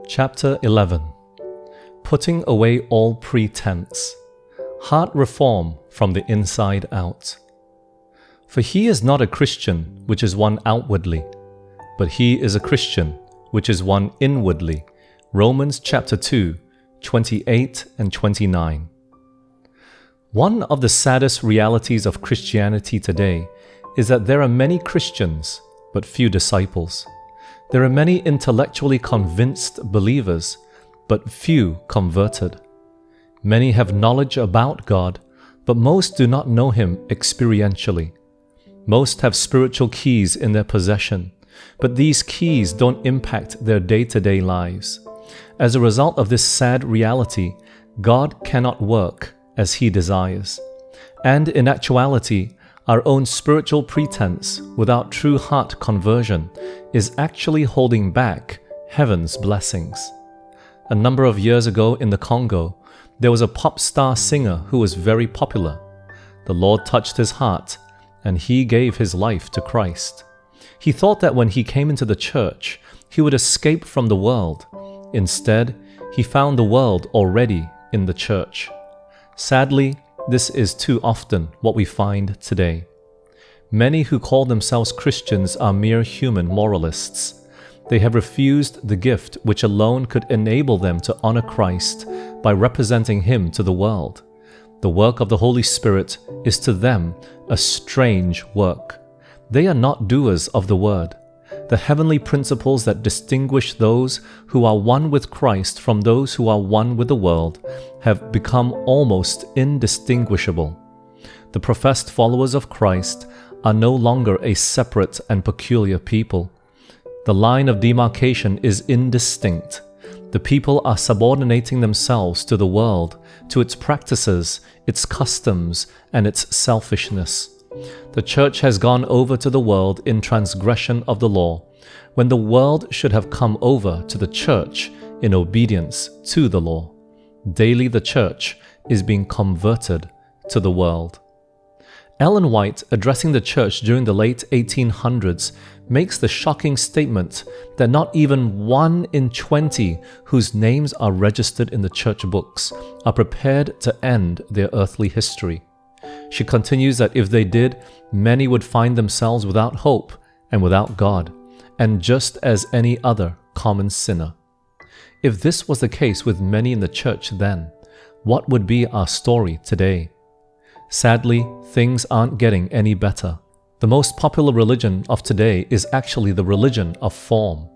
Chapter 11. Putting away all pretense. Heart reform from the inside out. For he is not a Christian, which is one outwardly, but he is a Christian, which is one inwardly. Romans chapter 2, 28 and 29. One of the saddest realities of Christianity today is that there are many Christians, but few disciples. There are many intellectually convinced believers, but few converted. Many have knowledge about God, but most do not know Him experientially. Most have spiritual keys in their possession, but these keys don't impact their day-to-day lives. As a result of this sad reality, God cannot work as He desires. And in actuality, our own spiritual pretense without true heart conversion is actually holding back heaven's blessings. A number of years ago in the Congo, there was a pop star singer who was very popular. The Lord touched his heart, and he gave his life to Christ. He thought that when he came into the church, he would escape from the world. Instead, he found the world already in the church. Sadly, this is too often what we find today. Many who call themselves Christians are mere human moralists. They have refused the gift which alone could enable them to honor Christ by representing Him to the world. The work of the Holy Spirit is to them a strange work. They are not doers of the word. The heavenly principles that distinguish those who are one with Christ from those who are one with the world have become almost indistinguishable. The professed followers of Christ are no longer a separate and peculiar people. The line of demarcation is indistinct. The people are subordinating themselves to the world, to its practices, its customs, and its selfishness. The church has gone over to the world in transgression of the law, when the world should have come over to the church in obedience to the law. Daily the church is being converted to the world. Ellen White, addressing the church during the late 1800s, makes the shocking statement that not even 1 in 20 whose names are registered in the church books are prepared to end their earthly history. She continues that if they did, many would find themselves without hope and without God, and just as any other common sinner. If this was the case with many in the church then, what would be our story today? Sadly, things aren't getting any better. The most popular religion of today is actually the religion of form.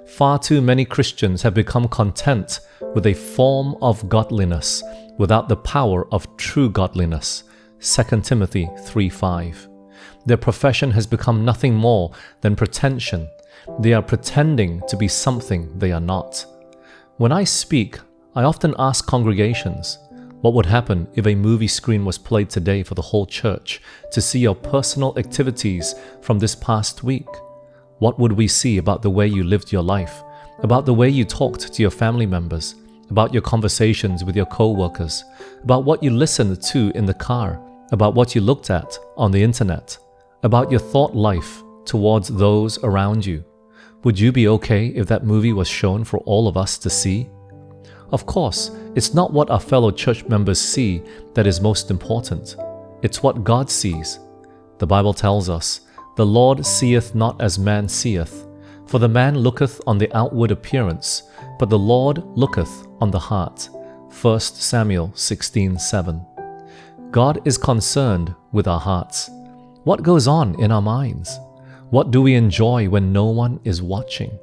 Far too many Christians have become content with a form of godliness without the power of true godliness. 2 Timothy 3:5. Their profession has become nothing more than pretension. They are pretending to be something they are not. When I speak, I often ask congregations, what would happen if a movie screen was played today for the whole church to see your personal activities from this past week? What would we see about the way you lived your life, about the way you talked to your family members, about your conversations with your co-workers, about what you listened to in the car, about what you looked at on the internet, about your thought life towards those around you? Would you be okay if that movie was shown for all of us to see? Of course, it's not what our fellow church members see that is most important. It's what God sees. The Bible tells us, "The Lord seeth not as man seeth, for the man looketh on the outward appearance, but the Lord looketh on the heart." 1 Samuel 16:7. God is concerned with our hearts. What goes on in our minds? What do we enjoy when no one is watching?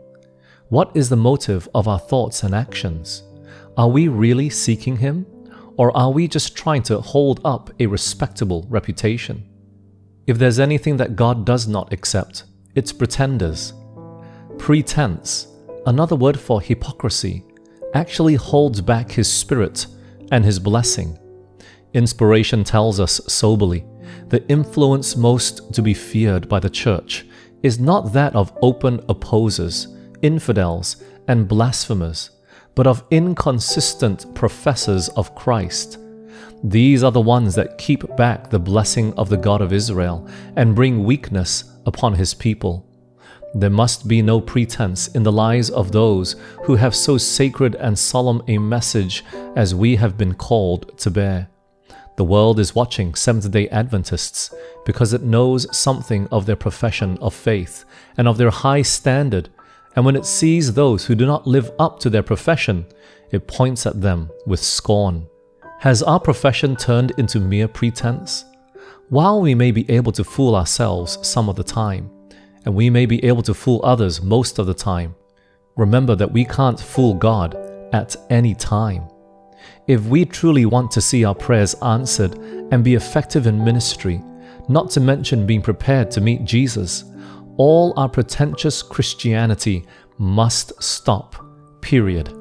What is the motive of our thoughts and actions? Are we really seeking Him, or are we just trying to hold up a respectable reputation? If there's anything that God does not accept, it's pretenders. Pretense, another word for hypocrisy, actually holds back His Spirit and His blessing. Inspiration tells us soberly, the influence most to be feared by the church is not that of open opposers, infidels, and blasphemers, but of inconsistent professors of Christ. These are the ones that keep back the blessing of the God of Israel and bring weakness upon His people. There must be no pretense in the lives of those who have so sacred and solemn a message as we have been called to bear. The world is watching Seventh-day Adventists because it knows something of their profession of faith and of their high standard, and when it sees those who do not live up to their profession, it points at them with scorn. Has our profession turned into mere pretense? While we may be able to fool ourselves some of the time, and we may be able to fool others most of the time, remember that we can't fool God at any time. If we truly want to see our prayers answered and be effective in ministry, not to mention being prepared to meet Jesus, all our pretentious Christianity must stop, period.